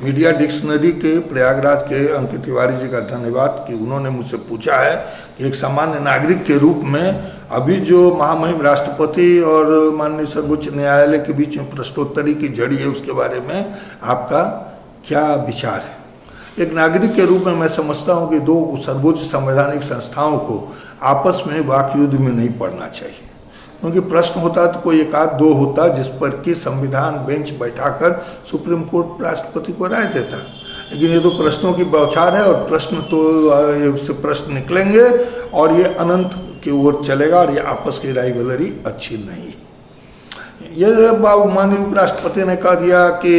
Media dictionary के प्रयागराज के अंकित तिवारी जी का धन्यवाद कि उन्होंने मुझसे पूछा है कि एक सामान्य नागरिक के रूप में अभी जो महामहिम राष्ट्रपति और माननीय सर्वोच्च न्यायालय के बीच में प्रश्नोत्तरी की झड़ी है, उसके बारे में आपका क्या विचार है। एक नागरिक के रूप में मैं समझता हूं कि दो सर्वोच्च संवैधानिक संस्थाओं को आपस में वाक युद्ध में नहीं पड़ना चाहिए, क्योंकि प्रश्न होता तो कोई एक आध दो होता जिस पर कि संविधान बेंच बैठाकर सुप्रीम कोर्ट राष्ट्रपति को राय देता, लेकिन ये तो प्रश्नों की बौछार है और प्रश्न तो से प्रश्न निकलेंगे और ये अनंत की ओर चलेगा और ये आपस की राइवलरी अच्छी नहीं है। ये माननीय उपराष्ट्रपति ने कह दिया कि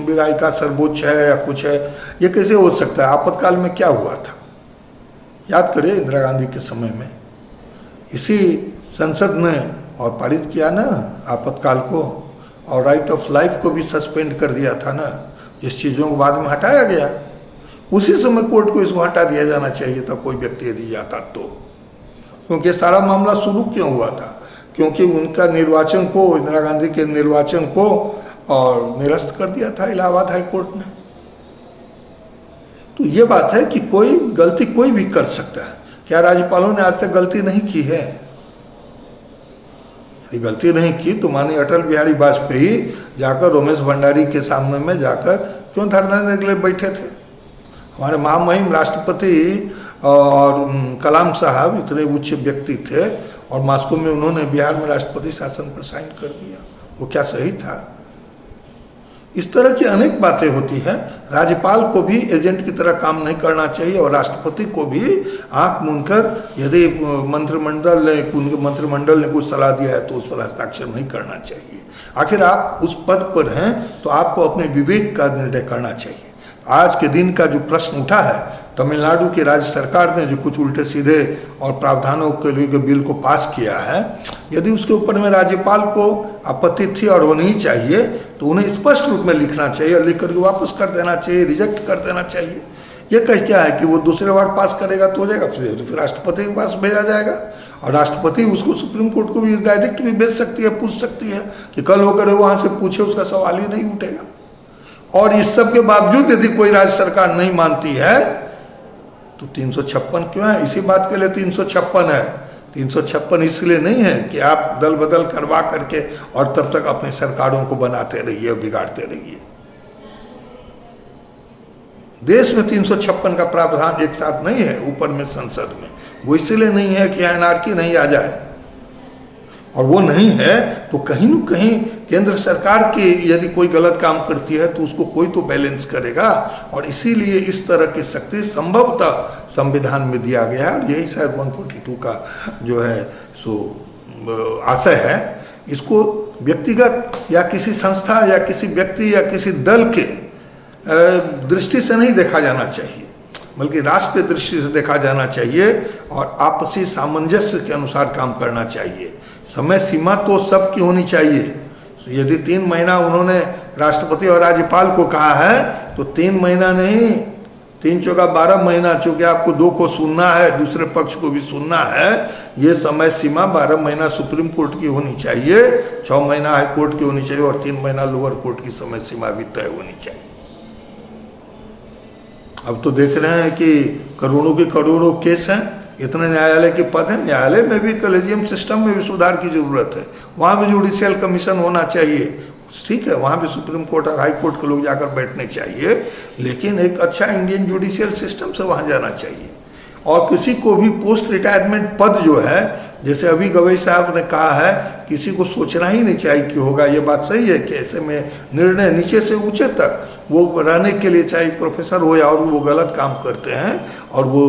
विधायिका सर्वोच्च है या कुछ है, ये कैसे हो सकता है। आपातकाल में क्या हुआ था, याद करिए इंदिरा गांधी के समय में इसी संसद ने और पारित किया ना आपातकाल को, और राइट ऑफ लाइफ को भी सस्पेंड कर दिया था ना, जिस चीज़ों को बाद में हटाया गया। उसी समय कोर्ट को इसको हटा दिया जाना चाहिए था कोई व्यक्ति यदि जाता तो, क्योंकि सारा मामला शुरू क्यों हुआ था, क्योंकि उनका निर्वाचन को, इंदिरा गांधी के निर्वाचन को और निरस्त कर दिया था इलाहाबाद हाई कोर्ट ने। तो ये बात है कि कोई गलती कोई भी कर सकता है। क्या राज्यपालों ने आज तक गलती नहीं की है? यदि गलती नहीं की तो माननीय अटल बिहारी वाजपेयी जाकर रोमेश भंडारी के सामने में जाकर क्यों धरना देने के लिए बैठे थे। हमारे महामहिम राष्ट्रपति और कलाम साहब इतने उच्च व्यक्ति थे और मास्को में उन्होंने बिहार में राष्ट्रपति शासन पर साइन कर दिया, वो क्या सही था? इस तरह की अनेक बातें होती हैं। राज्यपाल को भी एजेंट की तरह काम नहीं करना चाहिए और राष्ट्रपति को भी आंख मूंदकर यदि मंत्रिमंडल ने कुछ सलाह दिया है तो उस पर हस्ताक्षर नहीं करना चाहिए। आखिर आप उस पद पर हैं तो आपको अपने विवेक का निर्णय करना चाहिए। आज के दिन का जो प्रश्न उठा है, तमिलनाडु की राज्य सरकार ने जो कुछ उल्टे सीधे और प्रावधानों के लिए बिल को पास किया है, यदि उसके ऊपर में राज्यपाल को आपत्ति थी और वो नहीं चाहिए तो उन्हें स्पष्ट रूप में लिखना चाहिए और लिख करके वापस कर देना चाहिए, रिजेक्ट कर देना चाहिए। ये कह क्या है कि वो दूसरे बार पास करेगा तो हो जाएगा, फिर राष्ट्रपति के पास भेजा जाएगा और राष्ट्रपति उसको सुप्रीम कोर्ट को भी डायरेक्ट भी भेज सकती है, पूछ सकती है कि कल होकर वहाँ से पूछे, उसका सवाल ही नहीं उठेगा। और इस सब के बावजूद यदि कोई राज्य सरकार नहीं मानती है तो 356 क्यों है? इसी बात के लिए 356 है। 356 इसलिए नहीं है कि आप दल बदल करवा करके और तब तक अपनी सरकारों को बनाते रहिए और बिगाड़ते रहिए। देश में 356 का प्रावधान एक साथ नहीं है ऊपर में संसद में, वो इसलिए नहीं है कि एनार्की नहीं आ जाए, और वो नहीं है तो कहीं न कहीं केंद्र सरकार की यदि कोई गलत काम करती है तो उसको कोई तो बैलेंस करेगा, और इसीलिए इस तरह की शक्ति संभवतः संविधान में दिया गया है। और यही शायद 142 का जो है सो आशय है। इसको व्यक्तिगत या किसी संस्था या किसी व्यक्ति या किसी दल के दृष्टि से नहीं देखा जाना चाहिए, बल्कि राष्ट्र की दृष्टि से देखा जाना चाहिए और आपसी सामंजस्य के अनुसार काम करना चाहिए। समय सीमा तो सबकी होनी चाहिए। यदि 3 महीना उन्होंने राष्ट्रपति और राज्यपाल को कहा है तो 3 महीना नहीं, 3 चौका 12 महीना, चूंकि आपको 2 को सुनना है, दूसरे पक्ष को भी सुनना है। ये समय सीमा 12 महीना सुप्रीम कोर्ट की होनी चाहिए, 6 महीना हाई कोर्ट की होनी चाहिए और 3 महीना लोअर कोर्ट की समय सीमा भी तय होनी चाहिए। अब तो देख रहे हैं कि करोड़ों के करोड़ों केस हैं, इतने न्यायालय के पद हैं। न्यायालय में भी कॉलेजियम सिस्टम में भी सुधार की जरूरत है, वहाँ भी जुडिशियल कमीशन होना चाहिए। ठीक है, वहाँ भी सुप्रीम कोर्ट और हाई कोर्ट के लोग जाकर बैठने चाहिए, लेकिन एक अच्छा इंडियन जुडिशियल सिस्टम से वहाँ जाना चाहिए। और किसी को भी पोस्ट रिटायरमेंट पद जो है, जैसे अभी गवई साहब ने कहा है, किसी को सोचना ही नहीं चाहिए कि होगा। ये बात सही है कि ऐसे में निर्णय नीचे से ऊंचे तक वो रहने के लिए, चाहे प्रोफेसर हो या और वो गलत काम करते हैं और वो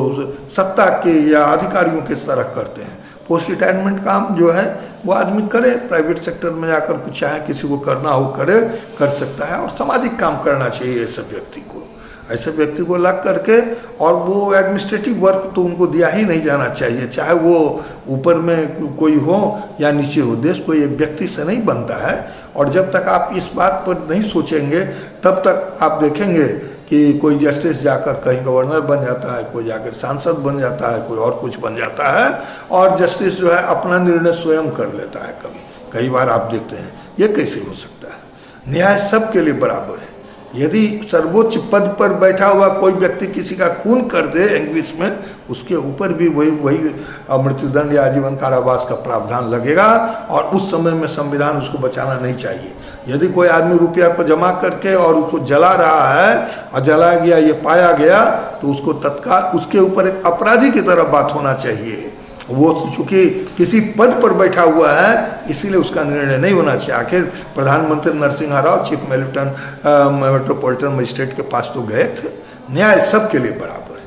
सत्ता के या अधिकारियों के तरह करते हैं। पोस्ट रिटायरमेंट काम जो है वो आदमी करे, प्राइवेट सेक्टर में जाकर कुछ चाहे किसी को करना हो करे, कर सकता है। और सामाजिक काम करना चाहिए ऐसे व्यक्ति को, ऐसे व्यक्ति को लग करके। और वो एडमिनिस्ट्रेटिव वर्क तो उनको दिया ही नहीं जाना चाहिए, चाहे वो ऊपर में कोई हो या नीचे हो। देश कोई एक व्यक्ति से नहीं बनता है, और जब तक आप इस बात पर नहीं सोचेंगे तब तक आप देखेंगे कि कोई जस्टिस जाकर कहीं गवर्नर बन जाता है, कोई जाकर सांसद बन जाता है, कोई और कुछ बन जाता है, और जस्टिस जो है अपना निर्णय स्वयं कर लेता है। कई बार आप देखते हैं, ये कैसे हो सकता है? न्याय सबके लिए बराबर है। यदि सर्वोच्च पद पर बैठा हुआ कोई व्यक्ति किसी का खून कर दे एंग्विश में, उसके ऊपर भी वही मृत्युदंड या आजीवन कारावास का प्रावधान लगेगा, और उस समय में संविधान उसको बचाना नहीं चाहिए। यदि कोई आदमी रुपया को जमा करके और उसको जला रहा है और जलाया गया ये पाया गया, तो उसको तत्काल उसके ऊपर एक अपराधी की तरह बात होना चाहिए। वो चूंकि किसी पद पर बैठा हुआ है इसीलिए उसका निर्णय नहीं होना चाहिए। आखिर प्रधानमंत्री Narasimha Rao chief metropolitan magistrate के पास तो गए थे। न्याय सबके लिए बराबर,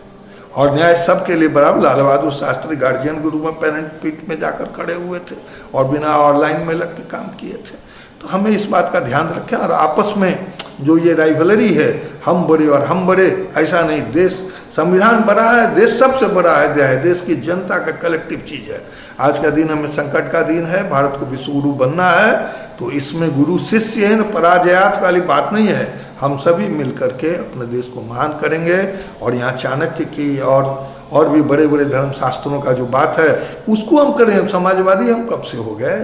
और न्याय सबके लिए बराबर। लाल बहादुर शास्त्री गार्जियन के रूप में पेरेंट पीठ में जाकर खड़े हुए थे और बिना ऑनलाइन में लग के काम किए थे। तो हमें इस बात का ध्यान रखें, और आपस में जो ये राइवलरी है, हम बड़े और हम बड़े, ऐसा नहीं। देश, संविधान बड़ा है, देश सबसे बड़ा है, देश की जनता का कलेक्टिव चीज़ है। आज का दिन हमें संकट का दिन है, भारत को विश्व गुरु बनना है, तो इसमें गुरु शिष्य है, पराजयात वाली बात नहीं है। हम सभी मिल करके अपने देश को महान करेंगे। और यहाँ चाणक्य की और भी बड़े बड़े धर्मशास्त्रों का जो बात है उसको हम करें। समाजवादी हम कब से हो गए,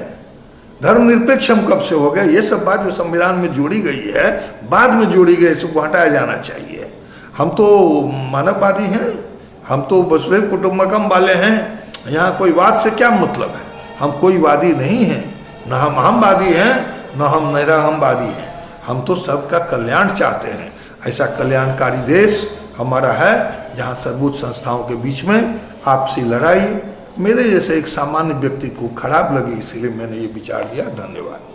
धर्मनिरपेक्ष हम कब से हो गए? ये सब बात जो संविधान में जोड़ी गई है, बाद में जोड़ी गई, इसको हटाया जाना चाहिए। हम तो मानववादी हैं, हम तो वसुधैव कुटुंबकम वाले हैं। यहाँ कोई वाद से क्या मतलब है? हम कोई वादी नहीं हैं, न हम हमवादी हैं, न हम निरहमवादी हैं। हम तो सबका कल्याण चाहते हैं। ऐसा कल्याणकारी देश हमारा है जहाँ सर्वोच्च संस्थाओं के बीच में आपसी लड़ाई मेरे जैसे एक सामान्य व्यक्ति को खराब लगी, इसीलिए मैंने ये विचार दिया। धन्यवाद।